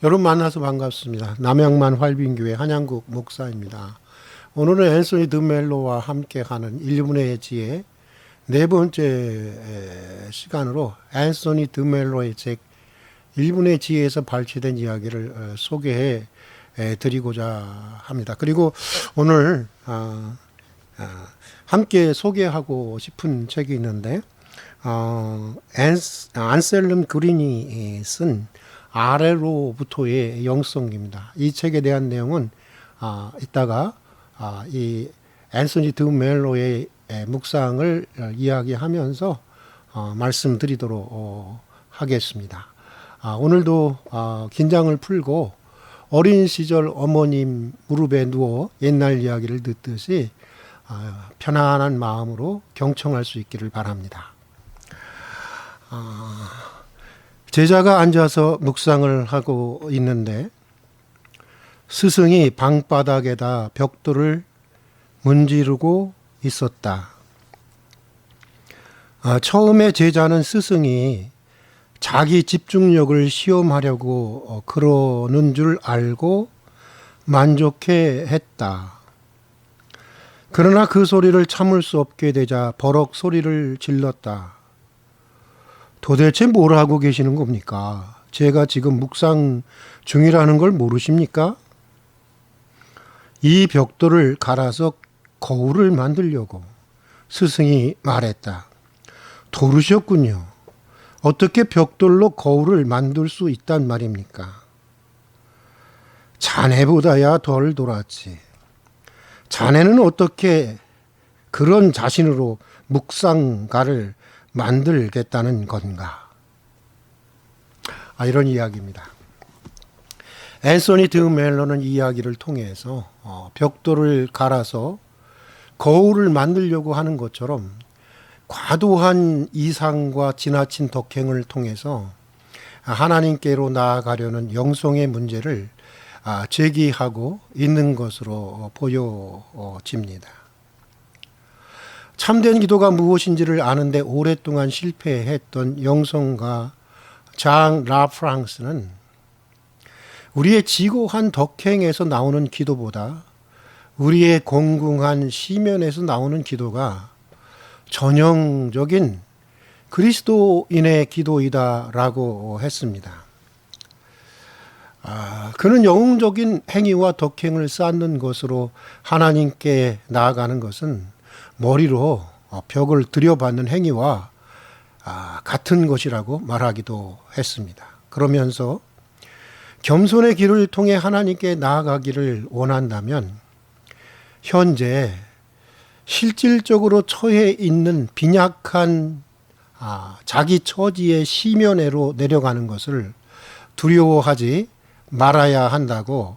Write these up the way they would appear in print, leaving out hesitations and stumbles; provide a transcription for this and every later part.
여러분 만나서 반갑습니다. 남양만 활빈교회 한양국 목사입니다. 오늘은 앤서니 드멜로와 함께하는 1분의 지혜 네 번째 시간으로 앤서니 드멜로의 책 1분의 지혜에서 발췌된 이야기를 소개해 드리고자 합니다. 그리고 오늘 함께 소개하고 싶은 책이 있는데 안셀름 그린이 쓴 아래로부터의 영성입니다. 이 책에 대한 내용은 이따가 이 앤서니 드멜로의 묵상을 이야기하면서 말씀드리도록 하겠습니다. 오늘도 긴장을 풀고 어린 시절 어머님 무릎에 누워 옛날 이야기를 듣듯이 편안한 마음으로 경청할 수 있기를 바랍니다. 제자가 앉아서 묵상을 하고 있는데 스승이 방바닥에다 벽돌을 문지르고 있었다. 처음에 제자는 스승이 자기 집중력을 시험하려고 그러는 줄 알고 만족해 했다. 그러나 그 소리를 참을 수 없게 되자 버럭 소리를 질렀다. 도대체 뭘 하고 계시는 겁니까? 제가 지금 묵상 중이라는 걸 모르십니까? 이 벽돌을 갈아서 거울을 만들려고 스승이 말했다. 도르셨군요. 어떻게 벽돌로 거울을 만들 수 있단 말입니까? 자네보다야 덜 돌았지. 자네는 어떻게 그런 자신으로 묵상가를 만들겠다는 건가? 이런 이야기입니다. 앤서니 드멜로는 이 이야기를 통해서 벽돌을 갈아서 거울을 만들려고 하는 것처럼 과도한 이상과 지나친 덕행을 통해서 하나님께로 나아가려는 영성의 문제를 제기하고 있는 것으로 보여집니다. 참된 기도가 무엇인지를 아는데 오랫동안 실패했던 영성가 장 라프랑스는 우리의 지고한 덕행에서 나오는 기도보다 우리의 공공한 시면에서 나오는 기도가 전형적인 그리스도인의 기도이다라고 했습니다. 그는 영웅적인 행위와 덕행을 쌓는 것으로 하나님께 나아가는 것은 머리로 벽을 들여받는 행위와 같은 것이라고 말하기도 했습니다. 그러면서 겸손의 길을 통해 하나님께 나아가기를 원한다면 현재 실질적으로 처해 있는 빈약한 자기 처지의 시면으로 내려가는 것을 두려워하지 말아야 한다고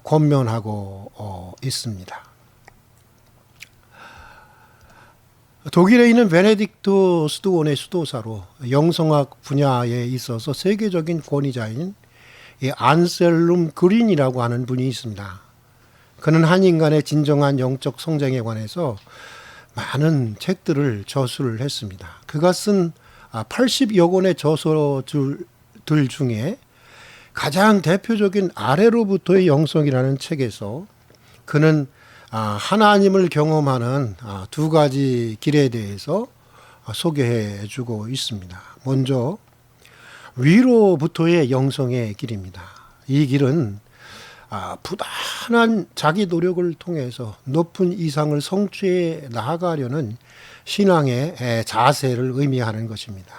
권면하고 있습니다. 독일에 있는 베네딕토 수도원의 수도사로 영성학 분야에 있어서 세계적인 권위자인 안셀름 그린이라고 하는 분이 있습니다. 그는 한 인간의 진정한 영적 성장에 관해서 많은 책들을 저술을 했습니다. 그가 쓴 80여 권의 저서들 중에 가장 대표적인 아래로부터의 영성이라는 책에서 그는 하나님을 경험하는 두 가지 길에 대해서 소개해 주고 있습니다. 먼저 위로부터의 영성의 길입니다. 이 길은 부단한 자기 노력을 통해서 높은 이상을 성취해 나아가려는 신앙의 자세를 의미하는 것입니다.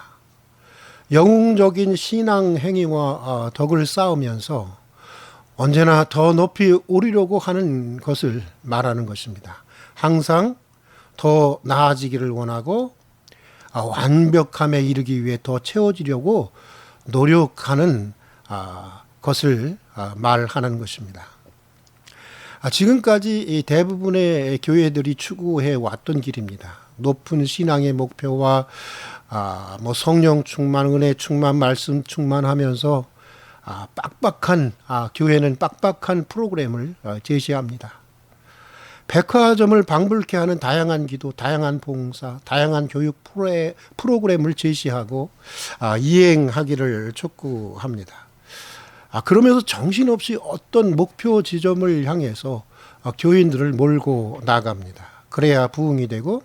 영웅적인 신앙 행위와 덕을 쌓으면서 언제나 더 높이 오르려고 하는 것을 말하는 것입니다. 항상 더 나아지기를 원하고 완벽함에 이르기 위해 더 채워지려고 노력하는 것을 말하는 것입니다. 지금까지 대부분의 교회들이 추구해 왔던 길입니다. 높은 신앙의 목표와 성령 충만, 은혜 충만, 말씀 충만하면서 빡빡한 교회는 빡빡한 프로그램을 제시합니다. 백화점을 방불케 하는 다양한 기도, 다양한 봉사, 다양한 교육 프로그램을 제시하고 이행하기를 촉구합니다. 그러면서 정신없이 어떤 목표 지점을 향해서 교인들을 몰고 나갑니다. 그래야 부흥이 되고,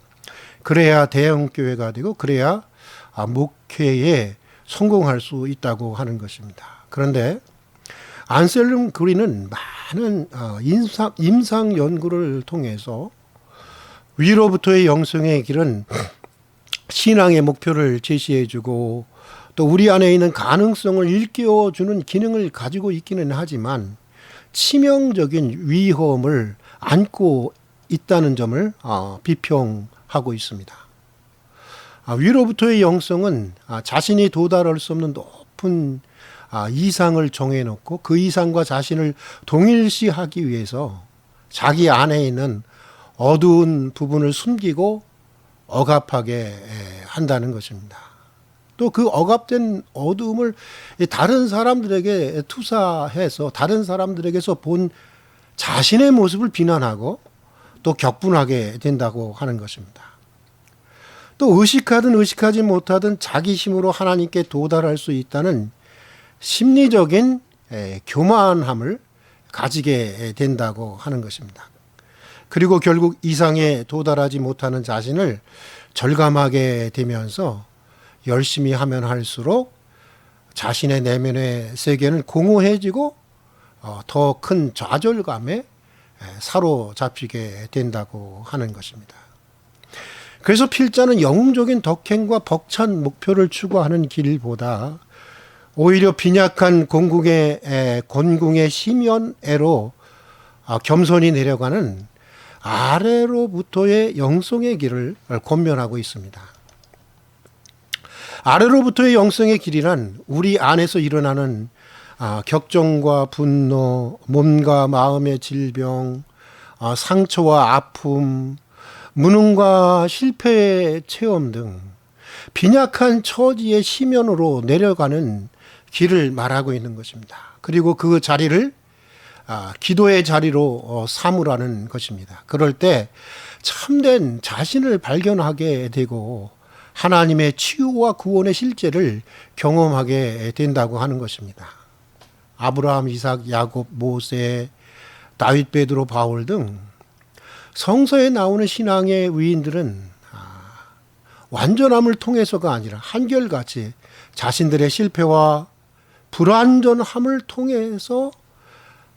그래야 대형 교회가 되고, 그래야 목회에 성공할 수 있다고 하는 것입니다. 그런데 안셀름 그린은 많은 임상 연구를 통해서 위로부터의 영성의 길은 신앙의 목표를 제시해주고 또 우리 안에 있는 가능성을 일깨워주는 기능을 가지고 있기는 하지만 치명적인 위험을 안고 있다는 점을 비평하고 있습니다. 위로부터의 영성은 자신이 도달할 수 없는 높은 이상을 정해놓고 그 이상과 자신을 동일시하기 위해서 자기 안에 있는 어두운 부분을 숨기고 억압하게 한다는 것입니다. 또 그 억압된 어두움을 다른 사람들에게 투사해서 다른 사람들에게서 본 자신의 모습을 비난하고 또 격분하게 된다고 하는 것입니다. 또 의식하든 의식하지 못하든 자기 힘으로 하나님께 도달할 수 있다는 심리적인 교만함을 가지게 된다고 하는 것입니다. 그리고 결국 이상에 도달하지 못하는 자신을 절감하게 되면서 열심히 하면 할수록 자신의 내면의 세계는 공허해지고 더 큰 좌절감에 사로잡히게 된다고 하는 것입니다. 그래서 필자는 영웅적인 덕행과 벅찬 목표를 추구하는 길보다 오히려 빈약한 곤궁의 심연애로 겸손히 내려가는 아래로부터의 영성의 길을 권면하고 있습니다. 아래로부터의 영성의 길이란 우리 안에서 일어나는 격정과 분노, 몸과 마음의 질병, 상처와 아픔, 무능과 실패의 체험 등 빈약한 처지의 심연으로 내려가는 길을 말하고 있는 것입니다. 그리고 그 자리를 기도의 자리로 삼으라는 것입니다. 그럴 때 참된 자신을 발견하게 되고 하나님의 치유와 구원의 실제를 경험하게 된다고 하는 것입니다. 아브라함, 이삭, 야곱, 모세, 다윗, 베드로, 바울 등 성서에 나오는 신앙의 위인들은 완전함을 통해서가 아니라 한결같이 자신들의 실패와 불완전함을 통해서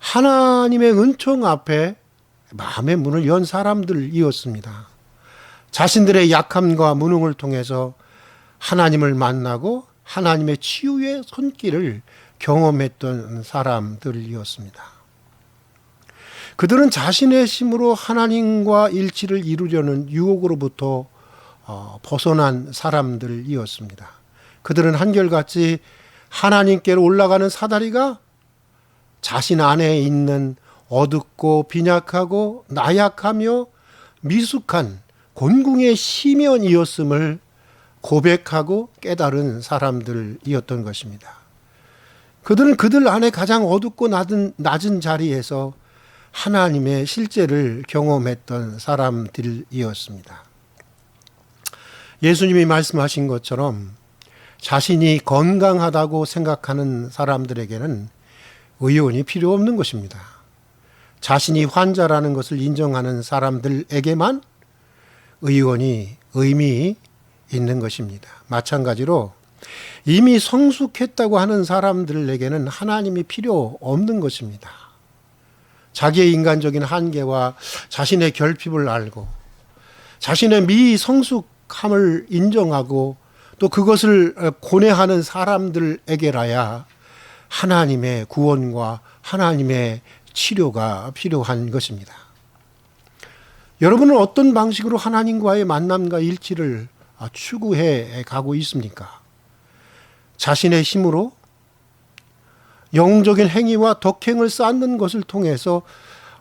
하나님의 은총 앞에 마음의 문을 연 사람들이었습니다. 자신들의 약함과 무능을 통해서 하나님을 만나고 하나님의 치유의 손길을 경험했던 사람들이었습니다. 그들은 자신의 힘으로 하나님과 일치를 이루려는 유혹으로부터 벗어난 사람들이었습니다. 그들은 한결같이 하나님께로 올라가는 사다리가 자신 안에 있는 어둡고 빈약하고 나약하며 미숙한 곤궁의 심연이었음을 고백하고 깨달은 사람들이었던 것입니다. 그들은 그들 안에 가장 어둡고 낮은 자리에서 하나님의 실제를 경험했던 사람들이었습니다. 예수님이 말씀하신 것처럼 자신이 건강하다고 생각하는 사람들에게는 의원이 필요 없는 것입니다. 자신이 환자라는 것을 인정하는 사람들에게만 의원이 의미 있는 것입니다. 마찬가지로 이미 성숙했다고 하는 사람들에게는 하나님이 필요 없는 것입니다. 자기의 인간적인 한계와 자신의 결핍을 알고 자신의 미성숙함을 인정하고 또 그것을 고뇌하는 사람들에게라야 하나님의 구원과 하나님의 치료가 필요한 것입니다. 여러분은 어떤 방식으로 하나님과의 만남과 일치를 추구해 가고 있습니까? 자신의 힘으로 영웅적인 행위와 덕행을 쌓는 것을 통해서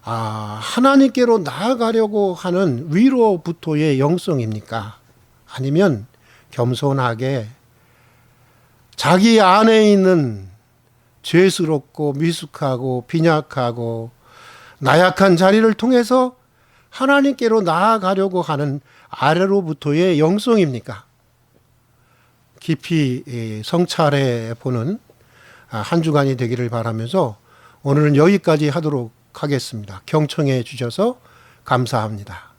하나님께로 나아가려고 하는 위로부터의 영성입니까? 아니면 겸손하게 자기 안에 있는 죄스럽고 미숙하고 빈약하고 나약한 자리를 통해서 하나님께로 나아가려고 하는 아래로부터의 영성입니까? 깊이 성찰해 보는 한 주간이 되기를 바라면서 오늘은 여기까지 하도록 하겠습니다. 경청해 주셔서 감사합니다.